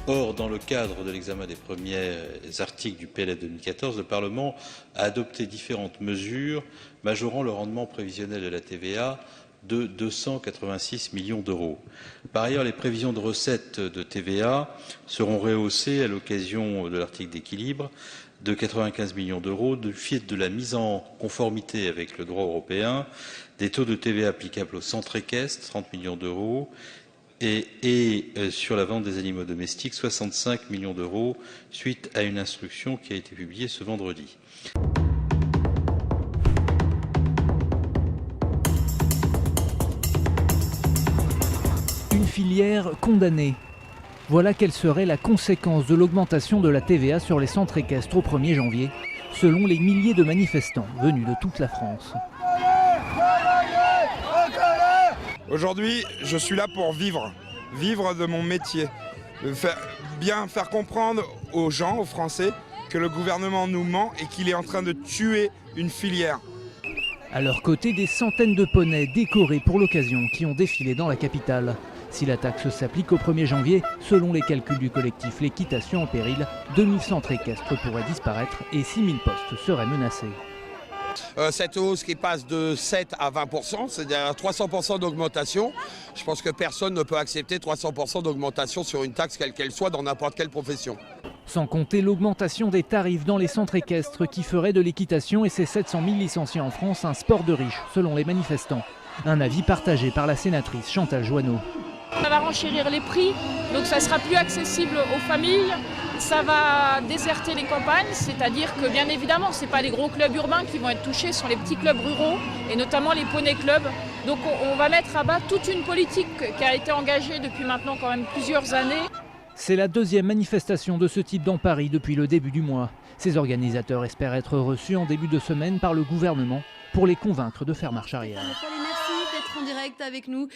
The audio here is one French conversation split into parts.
Or, dans le cadre de l'examen des premiers articles du PLF 2014, le Parlement a adopté différentes mesures majorant le rendement prévisionnel de la TVA de 286 millions d'euros. Par ailleurs, les prévisions de recettes de TVA seront rehaussées à l'occasion de l'article d'équilibre de 95 millions d'euros du fait de la mise en conformité avec le droit européen des taux de TVA applicables aux centres équestres, 30 millions d'euros, et sur la vente des animaux domestiques, 65 millions d'euros, suite à une instruction qui a été publiée ce vendredi. Une filière condamnée. Voilà quelle serait la conséquence de l'augmentation de la TVA sur les centres équestres au 1er janvier, selon les milliers de manifestants venus de toute la France. Aujourd'hui, je suis là pour vivre de mon métier, bien faire comprendre aux gens, aux Français, que le gouvernement nous ment et qu'il est en train de tuer une filière. À leur côté, des centaines de poneys décorés pour l'occasion qui ont défilé dans la capitale. Si la taxe s'applique au 1er janvier, selon les calculs du collectif L'équitation en péril, 2000 centres équestres pourraient disparaître et 6000 postes seraient menacés. Cette hausse qui passe de 7 à 20%, c'est-à-dire 300% d'augmentation. Je pense que personne ne peut accepter 300% d'augmentation sur une taxe quelle qu'elle soit dans n'importe quelle profession. Sans compter l'augmentation des tarifs dans les centres équestres qui ferait de l'équitation et ses 700 000 licenciés en France un sport de riches, selon les manifestants. Un avis partagé par la sénatrice Chantal Joanneau. Ça va renchérir les prix, donc ça sera plus accessible aux familles, ça va déserter les campagnes, c'est-à-dire que bien évidemment, ce n'est pas les gros clubs urbains qui vont être touchés, ce sont les petits clubs ruraux et notamment les poney clubs. Donc on va mettre à bas toute une politique qui a été engagée depuis maintenant quand même plusieurs années. C'est la deuxième manifestation de ce type dans Paris depuis le début du mois. Ces organisateurs espèrent être reçus en début de semaine par le gouvernement pour les convaincre de faire marche arrière. En direct avec nous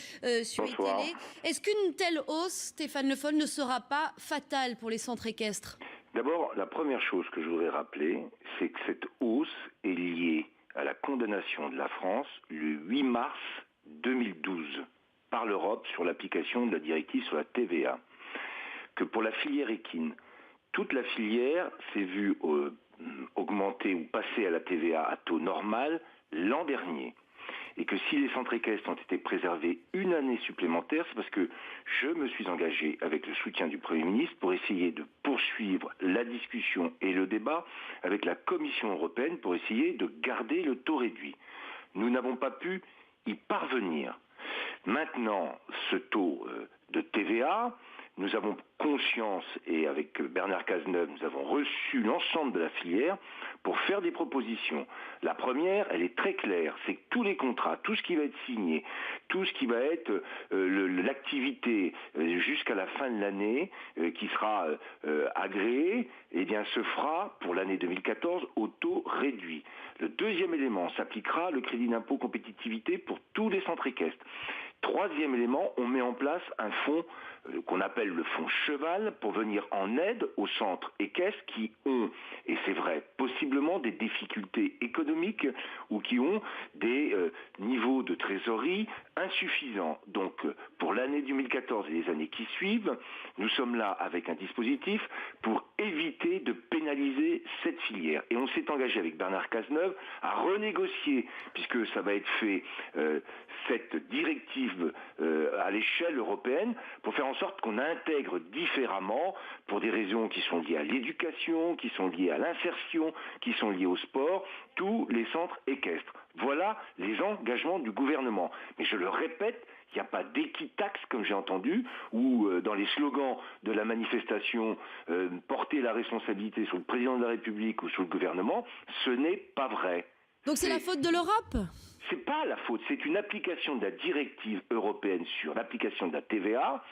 sur iTélé. Est-ce qu'une telle hausse, Stéphane Le Foll, ne sera pas fatale pour les centres équestres? D'abord, la première chose que je voudrais rappeler, c'est que cette hausse est liée à la condamnation de la France le 8 mars 2012 par l'Europe sur l'application de la directive sur la TVA. Que pour la filière équine, toute la filière s'est vue augmenter ou passer à la TVA à taux normal l'an dernier. Et que si les centres équestres ont été préservés une année supplémentaire, c'est parce que je me suis engagé avec le soutien du Premier ministre pour essayer de poursuivre la discussion et le débat avec la Commission européenne pour essayer de garder le taux réduit. Nous n'avons pas pu y parvenir. Maintenant, ce taux de TVA, nous avons conscience, et avec Bernard Cazeneuve, nous avons reçu l'ensemble de la filière pour faire des propositions. La première, elle est très claire, c'est que tous les contrats, tout ce qui va être signé, tout ce qui va être l'activité jusqu'à la fin de l'année, qui sera agréé, eh bien, se fera pour l'année 2014 au taux réduit. Le deuxième élément, s'appliquera le crédit d'impôt compétitivité pour tous les centres équestres. Troisième élément, on met en place un fonds qu'on appelle le fonds cheval pour venir en aide aux centres équestres qui ont, et c'est vrai, possiblement des difficultés économiques ou qui ont des niveaux de trésorerie insuffisants. Donc pour l'année 2014 et les années qui suivent, nous sommes là avec un dispositif pour éviter de pénaliser cette filière. Et on s'est engagé avec Bernard Cazeneuve à renégocier, puisque ça va être fait, cette directive à l'échelle européenne, pour faire en sorte qu'on intègre différemment, pour des raisons qui sont liées à l'éducation, qui sont liées à l'insertion, qui sont liées au sport, tous les centres équestres. Voilà les engagements du gouvernement. Mais je le répète, il n'y a pas d'équitaxe, comme j'ai entendu, ou dans les slogans de la manifestation, porter la responsabilité sur le président de la République ou sur le gouvernement, ce n'est pas vrai. Donc c'est la faute de l'Europe ? C'est pas la faute, c'est une application de la directive européenne sur l'application de la TVA,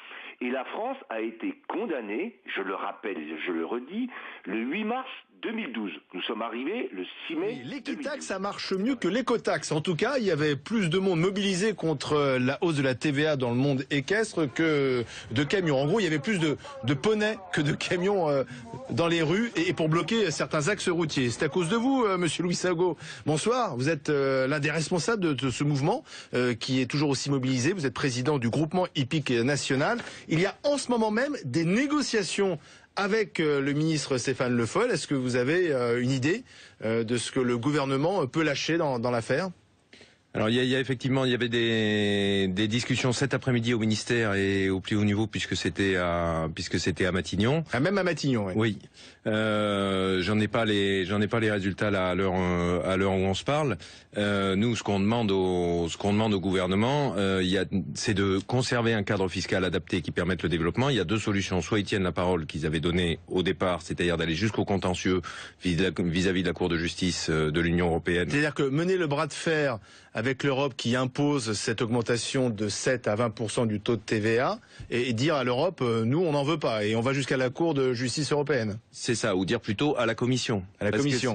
et la France a été condamnée, je le rappelle et je le redis, le 8 mars 2012. Nous sommes arrivés le 6 mai. Oui, l'équitaxe, ça marche mieux que l'écotaxe. En tout cas, il y avait plus de monde mobilisé contre la hausse de la TVA dans le monde équestre que de camions. En gros, il y avait plus de poneys que de camions dans les rues et pour bloquer certains axes routiers. C'est à cause de vous, monsieur Louis Sago. Bonsoir, vous êtes l'un des responsables de ce mouvement qui est toujours aussi mobilisé. Vous êtes président du groupement hippique national Il y a en ce moment même des négociations avec le ministre Stéphane Le Foll. Est-ce que vous avez une idée de ce que le gouvernement peut lâcher dans l'affaire ? Alors il y a effectivement, il y avait des discussions cet après-midi au ministère et au plus haut niveau puisque c'était à Matignon. Ah, même à Matignon, ouais. Oui. J'en ai pas les résultats là à l'heure où on se parle. Nous, ce qu'on demande au gouvernement, c'est de conserver un cadre fiscal adapté qui permette le développement. Il y a deux solutions. Soit ils tiennent la parole qu'ils avaient donnée au départ, c'est-à-dire d'aller jusqu'au contentieux vis-à-vis de la Cour de justice de l'Union européenne. C'est-à-dire que mener le bras de fer avec l'Europe qui impose cette augmentation de 7 à 20% du taux de TVA et dire à l'Europe, nous on n'en veut pas et on va jusqu'à la Cour de justice européenne. C'est ça, ou dire plutôt à la Commission.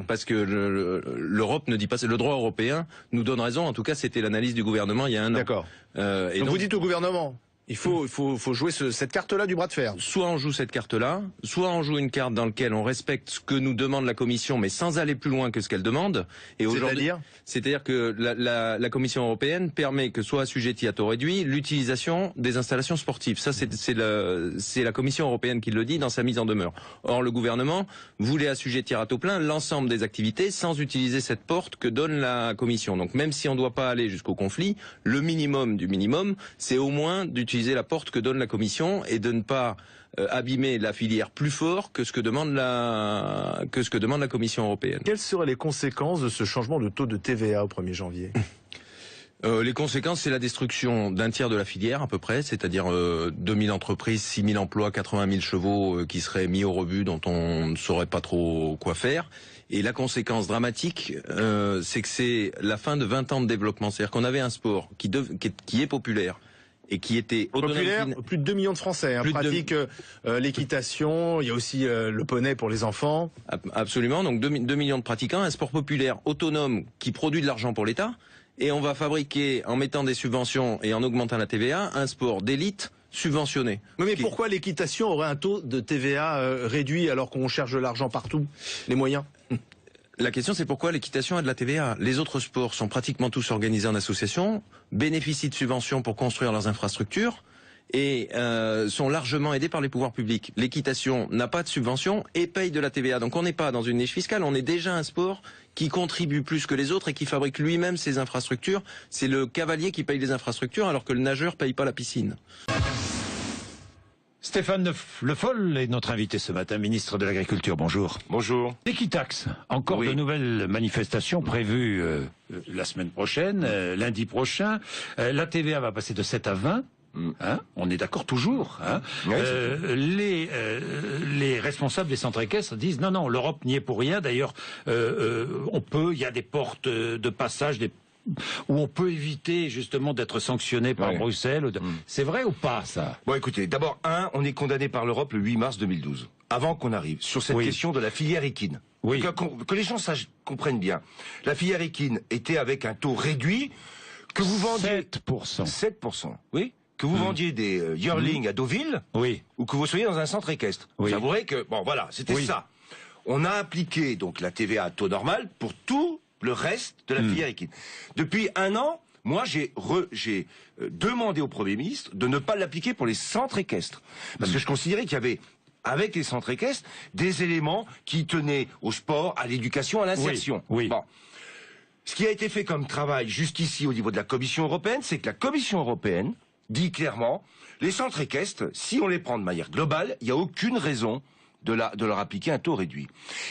Parce que l'Europe ne dit pas, le droit européen nous donne raison, en tout cas c'était l'analyse du gouvernement il y a un an. D'accord. Donc vous dites au gouvernement, il faut jouer cette carte-là du bras de fer. Soit on joue cette carte-là, soit on joue une carte dans laquelle on respecte ce que nous demande la Commission, mais sans aller plus loin que ce qu'elle demande. Et aujourd'hui, c'est-à-dire que la Commission européenne permet que soit assujetti à taux réduit l'utilisation des installations sportives. Ça, c'est la Commission européenne qui le dit dans sa mise en demeure. Or, le gouvernement voulait assujettir à taux plein l'ensemble des activités sans utiliser cette porte que donne la Commission. Donc, même si on ne doit pas aller jusqu'au conflit, le minimum du minimum, c'est au moins d'utiliser la porte que donne la Commission et de ne pas abîmer la filière plus fort que ce que demande la Commission européenne. Quelles seraient les conséquences de ce changement de taux de TVA au 1er janvier ? Les conséquences, c'est la destruction d'un tiers de la filière à peu près, c'est-à-dire 2000 entreprises, 6000 emplois, 80 000 chevaux qui seraient mis au rebut, dont on ne saurait pas trop quoi faire. Et la conséquence dramatique, c'est que c'est la fin de 20 ans de développement. C'est-à-dire qu'on avait un sport qui est populaire, et qui était populaire, plus de 2 millions de Français pratiquent l'équitation, il y a aussi le poney pour les enfants. Absolument, donc 2 millions de pratiquants, un sport populaire autonome qui produit de l'argent pour l'État, et on va fabriquer, en mettant des subventions et en augmentant la TVA, un sport d'élite subventionné. Mais pourquoi l'équitation aurait un taux de TVA réduit alors qu'on cherche de l'argent partout, les moyens ? La question, c'est pourquoi l'équitation a de la TVA. Les autres sports sont pratiquement tous organisés en association, bénéficient de subventions pour construire leurs infrastructures et sont largement aidés par les pouvoirs publics. L'équitation n'a pas de subvention et paye de la TVA. Donc on n'est pas dans une niche fiscale, on est déjà un sport qui contribue plus que les autres et qui fabrique lui-même ses infrastructures. C'est le cavalier qui paye les infrastructures alors que le nageur paye pas la piscine. Stéphane Le Foll est notre invité ce matin, ministre de l'Agriculture. Bonjour. Bonjour. L'équitaxe, encore de nouvelles manifestations prévues la semaine prochaine, lundi prochain. La TVA va passer de 7 à 20. Hein, on est d'accord toujours. Hein. Oui, les responsables des centres équestres disent non, l'Europe n'y est pour rien. D'ailleurs, il y a des portes de passage, où on peut éviter justement d'être sanctionné par Bruxelles. C'est vrai ou pas ça? Bon, écoutez, d'abord, on est condamné par l'Europe le 8 mars 2012, avant qu'on arrive sur cette question de la filière équine. Oui. Que les gens comprennent bien. La filière équine était avec un taux réduit que vous vendiez 7%. 7%. Oui. Que vous vendiez des yearlings à Deauville, ou que vous soyez dans un centre équestre. Vous avouerez que, bon voilà, c'était ça. On a appliqué donc la TVA à taux normal pour tout le reste de la filière équine. Depuis un an, moi j'ai demandé au Premier ministre de ne pas l'appliquer pour les centres équestres. Parce que je considérais qu'il y avait, avec les centres équestres, des éléments qui tenaient au sport, à l'éducation, à l'insertion. Bon. Ce qui a été fait comme travail jusqu'ici au niveau de la Commission européenne, c'est que la Commission européenne dit clairement, les centres équestres, si on les prend de manière globale, il n'y a aucune raison de leur appliquer un taux réduit.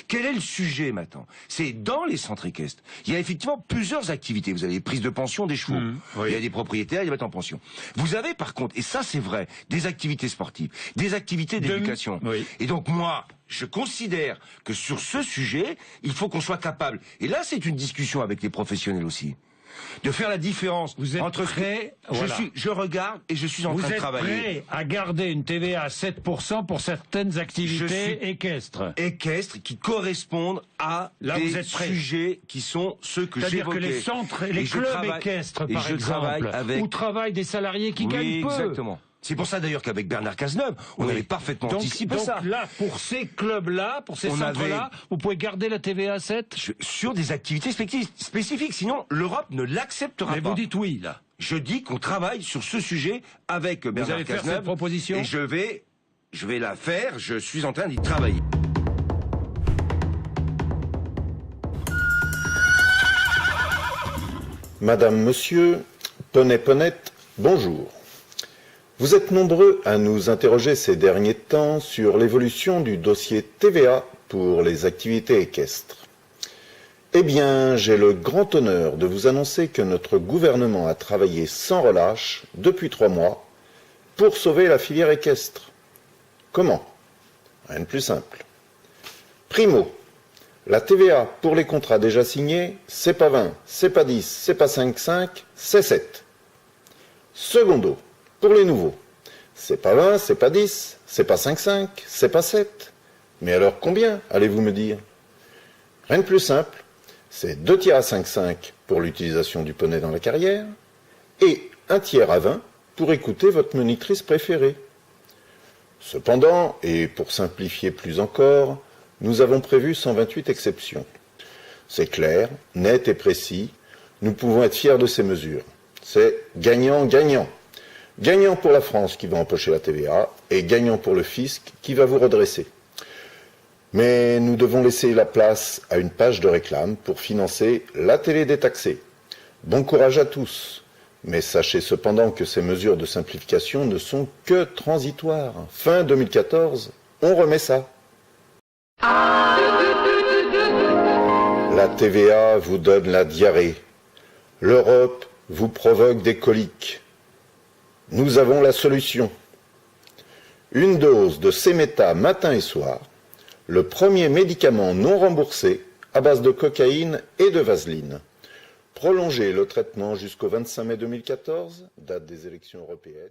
Quel est le sujet maintenant? C'est dans les centres équestres. Il y a effectivement plusieurs activités. Vous avez les prises de pension des chevaux. Il y a des propriétaires, ils mettent en pension. Vous avez par contre, et ça c'est vrai, des activités sportives, des activités d'éducation. Et donc moi, je considère que sur ce sujet, il faut qu'on soit capable, et là c'est une discussion avec les professionnels aussi, de faire la différence entre prêt, je regarde et je suis en train de travailler. Vous êtes prêt à garder une TVA à 7% pour certaines activités équestres qui correspondent à des sujets qui sont ceux que j'évoquais. C'est-à-dire que les centres, les clubs équestres par exemple, où travaillent des salariés qui gagnent peu. Exactement. C'est pour ça d'ailleurs qu'avec Bernard Cazeneuve, on avait parfaitement anticipé ça. Donc là, pour ces clubs-là, pour ces centres-là, vous pouvez garder la TVA à 7 sur des activités spécifiques. Sinon, l'Europe ne l'acceptera pas. Mais vous dites oui, là. Je dis qu'on travaille sur ce sujet avec Bernard Cazeneuve. Vous allez faire cette proposition ? Et je vais la faire. Je suis en train d'y travailler. Madame, Monsieur, Poney-Ponette, bonjour. Vous êtes nombreux à nous interroger ces derniers temps sur l'évolution du dossier TVA pour les activités équestres. Eh bien, j'ai le grand honneur de vous annoncer que notre gouvernement a travaillé sans relâche depuis 3 mois pour sauver la filière équestre. Comment? Rien de plus simple. Primo, la TVA pour les contrats déjà signés, c'est pas 20, c'est pas 10, c'est pas 5,5, c'est 7. Secondo, pour les nouveaux, c'est pas 20, c'est pas 10, c'est pas 5,5, c'est pas 7. Mais alors combien, allez-vous me dire? Rien de plus simple, c'est 2 tiers à 5,5 pour l'utilisation du poney dans la carrière et 1 tiers à 20 pour écouter votre monitrice préférée. Cependant, et pour simplifier plus encore, nous avons prévu 128 exceptions. C'est clair, net et précis, nous pouvons être fiers de ces mesures. C'est gagnant-gagnant. Gagnant pour la France qui va empocher la TVA et gagnant pour le fisc qui va vous redresser. Mais nous devons laisser la place à une page de réclame pour financer la télé détaxée. Bon courage à tous. Mais sachez cependant que ces mesures de simplification ne sont que transitoires. Fin 2014, on remet ça. La TVA vous donne la diarrhée. L'Europe vous provoque des coliques. Nous avons la solution. Une dose de Cemeta matin et soir, le premier médicament non remboursé à base de cocaïne et de vaseline. Prolonger le traitement jusqu'au 25 mai 2014, date des élections européennes.